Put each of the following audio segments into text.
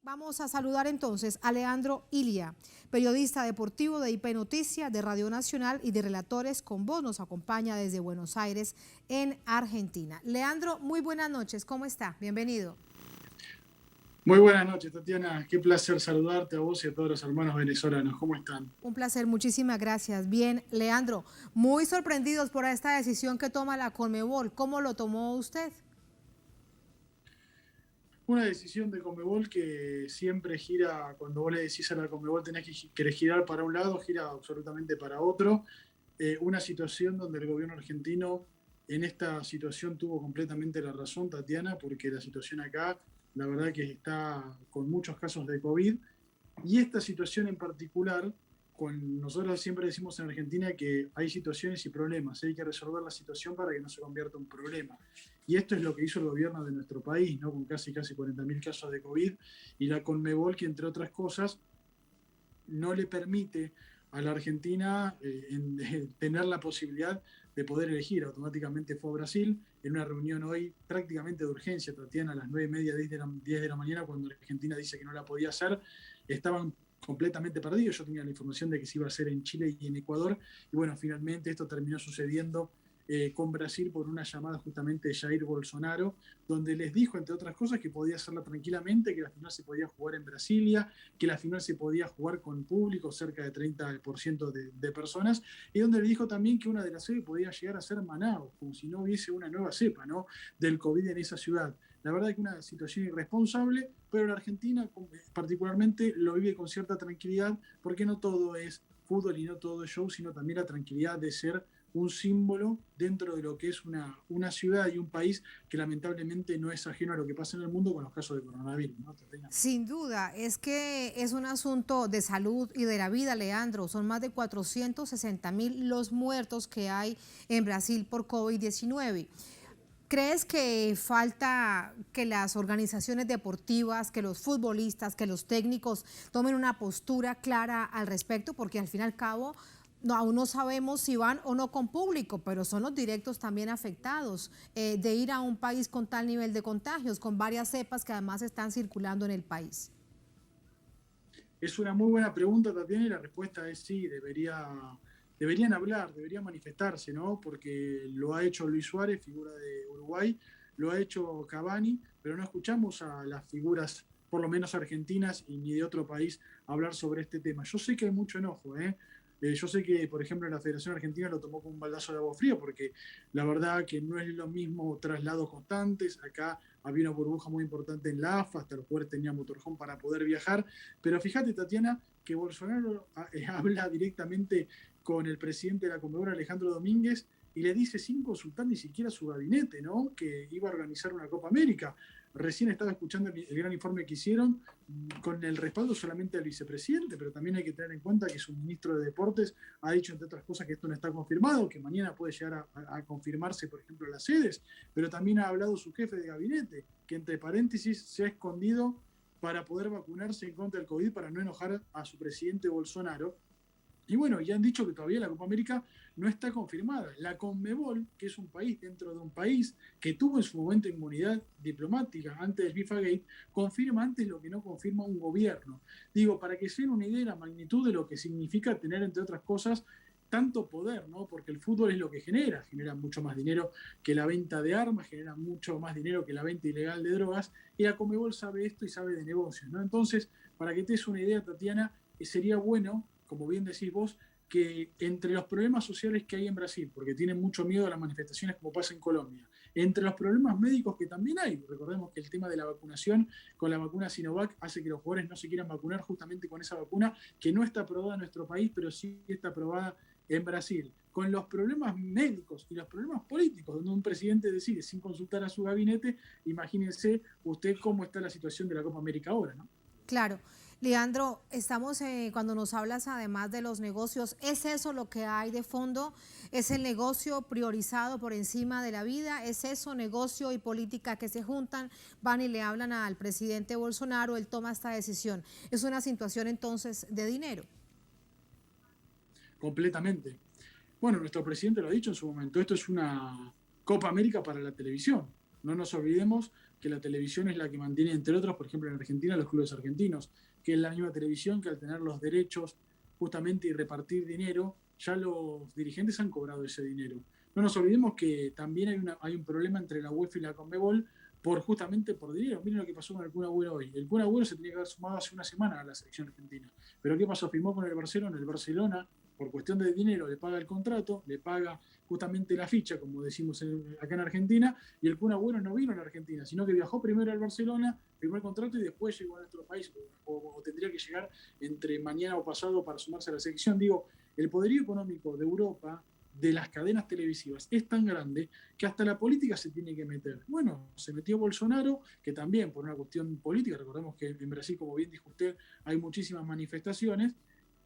Vamos a saludar entonces a Leandro Ilia, periodista deportivo de IP Noticias, de Radio Nacional y de Relatores con Voz. Nos acompaña desde Buenos Aires, en Argentina. Leandro, muy buenas noches. ¿Cómo está? Bienvenido. Muy buenas noches, Tatiana. Qué placer saludarte a vos y a todos los hermanos venezolanos. ¿Cómo están? Un placer, muchísimas gracias. Bien, Leandro, muy sorprendidos por esta decisión que toma la Conmebol. ¿Cómo lo tomó usted? Una decisión de Conmebol que siempre gira, cuando vos le decís a la Conmebol tenés que querés girar para un lado, gira absolutamente para otro. Una situación donde el gobierno argentino en esta situación tuvo completamente la razón, Tatiana, porque la situación acá, la verdad que está con muchos casos de COVID. Y esta situación en particular, nosotros siempre decimos en Argentina que hay situaciones y problemas, hay que resolver la situación para que no se convierta en un problema. Y esto es lo que hizo el gobierno de nuestro país, ¿no? Con casi 40.000 casos de COVID, y la Conmebol, que entre otras cosas no le permite a la Argentina tener la posibilidad de poder elegir. Automáticamente fue a Brasil en una reunión hoy prácticamente de urgencia, Tatiana, a las 9:30, 10 de la mañana, cuando la Argentina dice que no la podía hacer. Estaban completamente perdidos. Yo tenía la información de que se iba a hacer en Chile y en Ecuador, y bueno, finalmente esto terminó sucediendo con Brasil por una llamada justamente de Jair Bolsonaro, donde les dijo, entre otras cosas, que podía hacerla tranquilamente, que la final se podía jugar en Brasilia, que la final se podía jugar con público, cerca de 30% de personas, y donde le dijo también que una de las sedes podía llegar a ser Manaus, como si no hubiese una nueva cepa, ¿no?, del COVID en esa ciudad. La verdad que una situación irresponsable, pero la Argentina particularmente lo vive con cierta tranquilidad, porque no todo es fútbol y no todo es show, sino también la tranquilidad de ser un símbolo dentro de lo que es una ciudad y un país que lamentablemente no es ajeno a lo que pasa en el mundo con los casos de coronavirus, ¿no? Sin duda, es que es un asunto de salud y de la vida, Leandro. Son más de 460.000 los muertos que hay en Brasil por COVID-19. ¿Crees que falta que las organizaciones deportivas, que los futbolistas, que los técnicos tomen una postura clara al respecto? Porque al fin y al cabo aún no sabemos si van o no con público, pero son los directos también afectados de ir a un país con tal nivel de contagios, con varias cepas que además están circulando en el país. Es una muy buena pregunta, Tatiana, y la respuesta es sí, deberían hablar, deberían manifestarse, ¿no? Porque lo ha hecho Luis Suárez, figura de Uruguay, lo ha hecho Cavani, pero no escuchamos a las figuras, por lo menos argentinas y ni de otro país, hablar sobre este tema. Yo sé que hay mucho enojo, ¿eh? Yo sé que, por ejemplo, la Federación Argentina lo tomó con un baldazo de agua fría, porque la verdad que no es lo mismo traslados constantes. Acá había una burbuja muy importante en la AFA, hasta los jugadores tenían motorhome para poder viajar. Pero fíjate, Tatiana, que Bolsonaro habla directamente con el presidente de la Conmebol, Alejandro Domínguez, y le dice, sin consultar ni siquiera su gabinete, ¿no?, que iba a organizar una Copa América. Recién estaba escuchando el gran informe que hicieron con el respaldo solamente del vicepresidente, pero también hay que tener en cuenta que su ministro de Deportes ha dicho, entre otras cosas, que esto no está confirmado, que mañana puede llegar a confirmarse, por ejemplo, las sedes, pero también ha hablado su jefe de gabinete, que entre paréntesis se ha escondido para poder vacunarse en contra del COVID, para no enojar a su presidente Bolsonaro. Y bueno, ya han dicho que todavía la Copa América no está confirmada. La Conmebol, que es un país dentro de un país que tuvo en su momento inmunidad diplomática antes del FIFA Gate, confirma antes lo que no confirma un gobierno. Digo, para que se den una idea de la magnitud de lo que significa tener, entre otras cosas, tanto poder, ¿no? Porque el fútbol es lo que genera mucho más dinero que la venta de armas, genera mucho más dinero que la venta ilegal de drogas, y la Conmebol sabe esto y sabe de negocios, ¿no? Entonces, para que te des una idea, Tatiana, sería bueno, como bien decís vos, que entre los problemas sociales que hay en Brasil, porque tienen mucho miedo a las manifestaciones como pasa en Colombia, entre los problemas médicos que también hay, recordemos que el tema de la vacunación con la vacuna Sinovac hace que los jugadores no se quieran vacunar justamente con esa vacuna que no está aprobada en nuestro país, pero sí está aprobada en Brasil, con los problemas médicos y los problemas políticos, donde un presidente decide sin consultar a su gabinete. Imagínense usted cómo está la situación de la Copa América ahora, ¿no? Claro. Leandro, estamos cuando nos hablas además de los negocios, ¿es eso lo que hay de fondo? ¿Es el negocio priorizado por encima de la vida? ¿Es eso, negocio y política que se juntan, van y le hablan al presidente Bolsonaro, él toma esta decisión? ¿Es una situación entonces de dinero? Completamente. Bueno, nuestro presidente lo ha dicho en su momento, esto es una Copa América para la televisión. No nos olvidemos que la televisión es la que mantiene, entre otros, por ejemplo, en Argentina, los clubes argentinos, que es la misma televisión que al tener los derechos justamente y repartir dinero, ya los dirigentes han cobrado ese dinero. No nos olvidemos que también hay un problema entre la UEFA y la Conmebol justamente por dinero. Miren lo que pasó con el Kun Agüero hoy. El Kun Agüero se tenía que haber sumado hace una semana a la selección argentina. Pero ¿qué pasó? Firmó con el Barcelona. El Barcelona, por cuestión de dinero, le paga el contrato, le paga justamente la ficha, como decimos acá en Argentina, y el Kun Agüero no vino a la Argentina, sino que viajó primero al Barcelona, firmó el contrato y después llegó a nuestro país, o tendría que llegar entre mañana o pasado para sumarse a la selección. Digo, el poderío económico de Europa, de las cadenas televisivas, es tan grande que hasta la política se tiene que meter. Bueno, se metió Bolsonaro, que también por una cuestión política, recordemos que en Brasil, como bien dijo usted, hay muchísimas manifestaciones,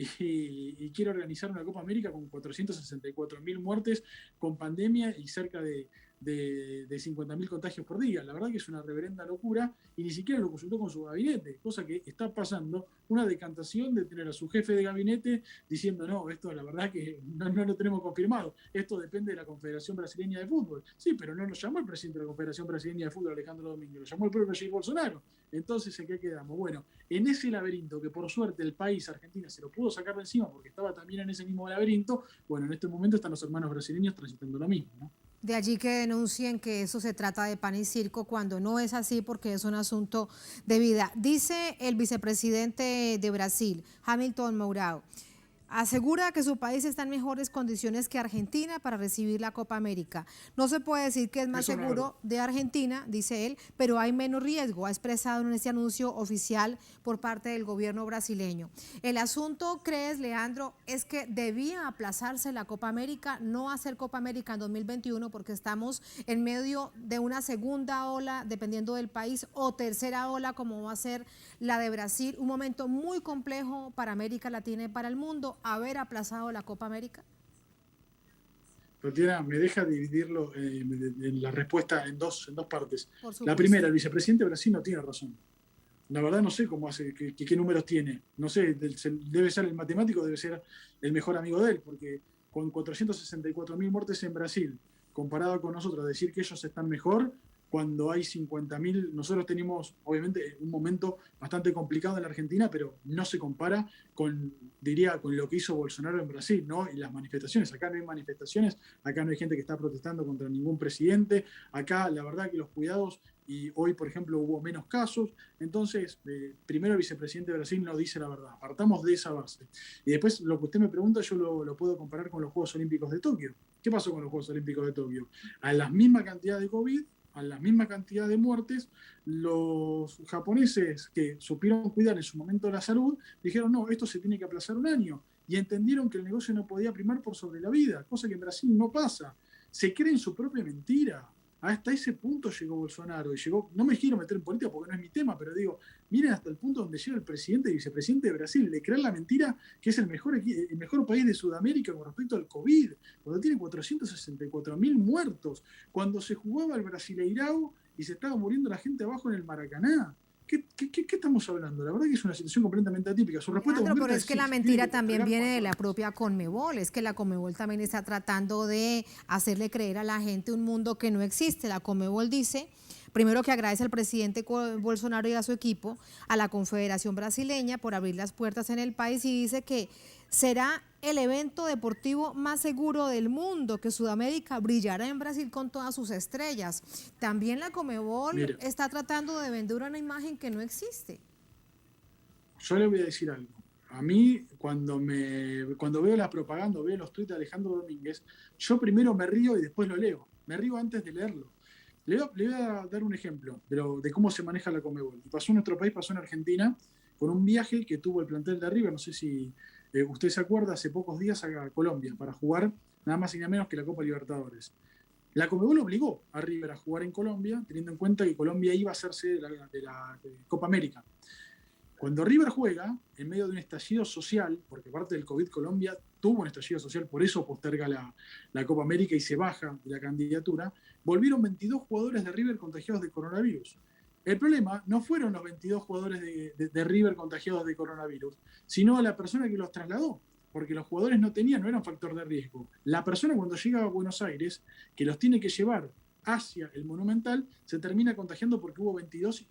y quiere organizar una Copa América con 464.000 muertes, con pandemia y cerca de 50.000 contagios por día. La verdad que es una reverenda locura y ni siquiera lo consultó con su gabinete, cosa que está pasando una decantación de tener a su jefe de gabinete diciendo no, esto la verdad que no lo tenemos confirmado, esto depende de la Confederación Brasileña de Fútbol. Sí, pero no lo llamó el presidente de la Confederación Brasileña de Fútbol, Alejandro Domínguez, lo llamó el propio Jair Bolsonaro. Entonces, ¿en qué quedamos? Bueno, en ese laberinto que por suerte el país, Argentina, se lo pudo sacar de encima porque estaba también en ese mismo laberinto, bueno, en este momento están los hermanos brasileños transitando lo mismo, ¿no? De allí que denuncien que eso se trata de pan y circo cuando no es así porque es un asunto de vida. Dice el vicepresidente de Brasil, Hamilton Mourão, asegura que su país está en mejores condiciones que Argentina para recibir la Copa América. No se puede decir que es más seguro de Argentina, dice él, pero hay menos riesgo, ha expresado en este anuncio oficial por parte del gobierno brasileño. El asunto, ¿crees, Leandro, es que debía aplazarse la Copa América, no hacer Copa América en 2021 porque estamos en medio de una segunda ola, dependiendo del país, o tercera ola como va a ser la de Brasil, un momento muy complejo para América Latina y para el mundo, haber aplazado la Copa América? Tatiana, me deja dividirlo en la respuesta en dos partes. Por La supuesto. primera, el vicepresidente de Brasil no tiene razón. La verdad no sé cómo hace, qué números tiene. No sé, debe ser el matemático, debe ser el mejor amigo de él, porque con 464.000 muertes en Brasil, comparado con nosotros, decir que ellos están mejor, cuando hay 50.000, nosotros tenemos obviamente un momento bastante complicado en la Argentina, pero no se compara con lo que hizo Bolsonaro en Brasil, ¿no? Y las manifestaciones, acá no hay manifestaciones, acá no hay gente que está protestando contra ningún presidente, acá la verdad que los cuidados, y hoy por ejemplo hubo menos casos, entonces primero el vicepresidente de Brasil no dice la verdad, partamos de esa base. Y después lo que usted me pregunta yo lo puedo comparar con los Juegos Olímpicos de Tokio. ¿Qué pasó con los Juegos Olímpicos de Tokio? A la misma cantidad de COVID, a la misma cantidad de muertes, los japoneses que supieron cuidar en su momento la salud, dijeron no, esto se tiene que aplazar un año, y entendieron que el negocio no podía primar por sobre la vida, cosa que en Brasil no pasa. Se creen su propia mentira. Hasta ese punto llegó Bolsonaro, y llegó, no me quiero meter en política porque no es mi tema, pero digo, miren hasta el punto donde llega el presidente y vicepresidente de Brasil, de creer la mentira que es el mejor país de Sudamérica con respecto al COVID, cuando tiene 464.000 muertos, cuando se jugaba el Brasileirao y se estaba muriendo la gente abajo en el Maracaná. ¿Qué estamos hablando? La verdad que es una situación completamente atípica. Su respuesta Leandro, pero es es que sí, la mentira que también viene de la cuánto propia Conmebol, es que la Conmebol también está tratando de hacerle creer a la gente un mundo que no existe. La Conmebol dice, primero que agradece al presidente Bolsonaro y a su equipo, a la Confederación Brasileña por abrir las puertas en el país, y dice que será el evento deportivo más seguro del mundo, que Sudamérica brillará en Brasil con todas sus estrellas. También la Conmebol Mira, está tratando de vender una imagen que no existe. yo le voy a decir algo. A mí, cuando veo la propaganda, veo los tweets de Alejandro Domínguez, yo primero me río y después lo leo. Me río antes de leerlo. Le voy a dar un ejemplo de cómo se maneja la Conmebol. Pasó en nuestro país, pasó en Argentina, con un viaje que tuvo el plantel de River, no sé si usted se acuerda, hace pocos días a Colombia, para jugar nada más y nada menos que la Copa Libertadores. La Conmebol obligó a River a jugar en Colombia, teniendo en cuenta que Colombia iba a hacerse de la Copa América. Cuando River juega, en medio de un estallido social, porque aparte del COVID Colombia tuvo un estallido social, por eso posterga la Copa América y se baja de la candidatura, volvieron 22 jugadores de River contagiados de coronavirus. El problema no fueron los 22 jugadores de River contagiados de coronavirus, sino la persona que los trasladó, porque los jugadores no eran factor de riesgo. La persona cuando llega a Buenos Aires, que los tiene que llevar hacia el Monumental, se termina contagiando porque hubo 22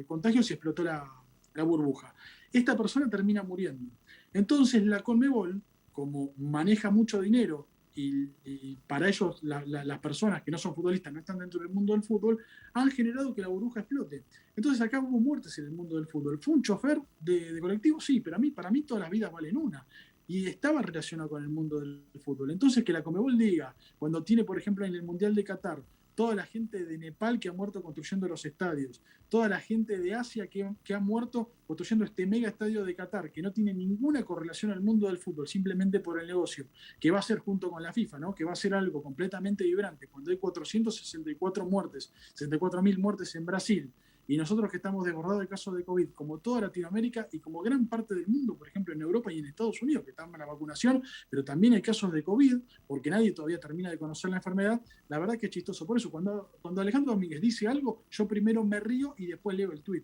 contagios y explotó la burbuja. Esta persona termina muriendo. Entonces la Conmebol, como maneja mucho dinero y para ellos las personas que no son futbolistas, no están dentro del mundo del fútbol, han generado que la burbuja explote. Entonces acá hubo muertes en el mundo del fútbol. ¿Fue un chofer de colectivo? Sí, pero para mí todas las vidas valen una. Y estaba relacionado con el mundo del fútbol. Entonces que la Conmebol diga, cuando tiene, por ejemplo, en el Mundial de Qatar, toda la gente de Nepal que ha muerto construyendo los estadios, toda la gente de Asia que ha muerto construyendo este mega estadio de Qatar, que no tiene ninguna correlación al mundo del fútbol, simplemente por el negocio, que va a ser junto con la FIFA, ¿no? Que va a ser algo completamente vibrante, cuando hay 464 muertes, 64.000 muertes en Brasil, y nosotros que estamos desbordados de casos de COVID, como toda Latinoamérica y como gran parte del mundo, por ejemplo en Europa y en Estados Unidos, que están en la vacunación, pero también hay casos de COVID, porque nadie todavía termina de conocer la enfermedad, la verdad que es chistoso. Por eso, cuando Alejandro Domínguez dice algo, yo primero me río y después leo el tuit.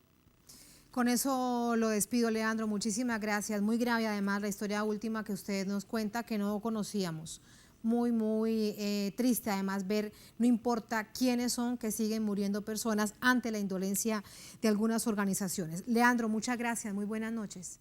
Con eso lo despido, Leandro. Muchísimas gracias. Muy grave además la historia última que usted nos cuenta que no conocíamos. Muy, muy triste además ver, no importa quiénes son, que siguen muriendo personas ante la indolencia de algunas organizaciones. Leandro, muchas gracias. Muy buenas noches.